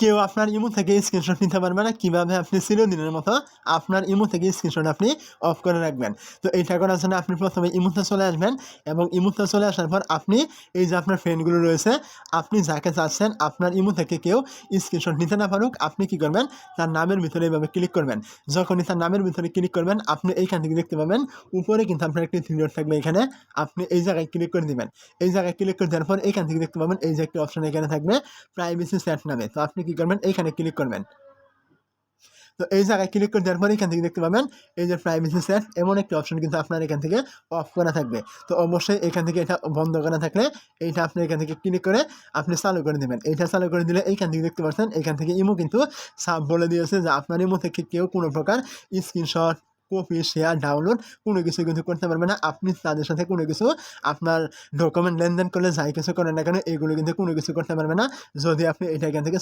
কেউ আপনার ইমো থেকে স্ক্রিনশট নিতে পারবে না। কিভাবে আপনি চিরদিনের মতো আপনার ইমো থেকে স্ক্রিনশট আপনি অফ করে রাখবেন। তো এইটা করার জন্য আপনি প্রথমে ইমোতে চলে আসবেন এবং ইমোতে চলে আসার পর আপনি এই যে আপনার ফ্রেন্ডগুলো রয়েছে, আপনি যাকে চাচ্ছেন আপনার ইমো থেকে কেউ স্ক্রিনশট নিতে না পারুক, আপনি কী করবেন, তার নামের ভিতরে এইভাবে ক্লিক করবেন। যখনই তার নামের ভিতরে ক্লিক করবেন, আপনি এইখান থেকে দেখতে পাবেন উপরে কিন্তু আপনার একটি থ্রি ডট থাকবে, এখানে আপনি এই জায়গায় ক্লিক করে দিবেন। এই জায়গায় ক্লিক করে দেওয়ার পর এইখান থেকে দেখতে পাবেন এই যে একটি অপশন এখানে থাকবে প্রাইভেসি সেট নামে। তো আপনি কী করবেন, এইখানে ক্লিক করবেন। তো এই জায়গায় ক্লিক করে দেওয়ার পরে এখান থেকে দেখতে পাবেন এই যে প্রাইভেসি সেট এমন একটি অপশন কিন্তু আপনার এখান থেকে অফ করা থাকবে। তো অবশ্যই এখান থেকে এটা বন্ধ করা থাকলে এইটা আপনি এখান থেকে ক্লিক করে আপনি চালু করে দেবেন। এইটা চালু করে দিলে এইখান থেকে দেখতে পাচ্ছেন এখান থেকে ইমো কিন্তু সাব বলে দিয়েছে যে আপনার ইমো থেকে কেউ কোনো প্রকার স্ক্রিনশট, কপি, শেয়ার, ডাউনলোড কোনো কিছু কিন্তু করতে পারবে না। আপনি তাদের সাথে কোনো কিছু আপনার ডকুমেন্ট লেনদেন করলে যাই কিছু করেন না কেন এগুলো কিন্তু কোনো কিছু করতে পারবে না, যদি আপনি এটা এখান থেকে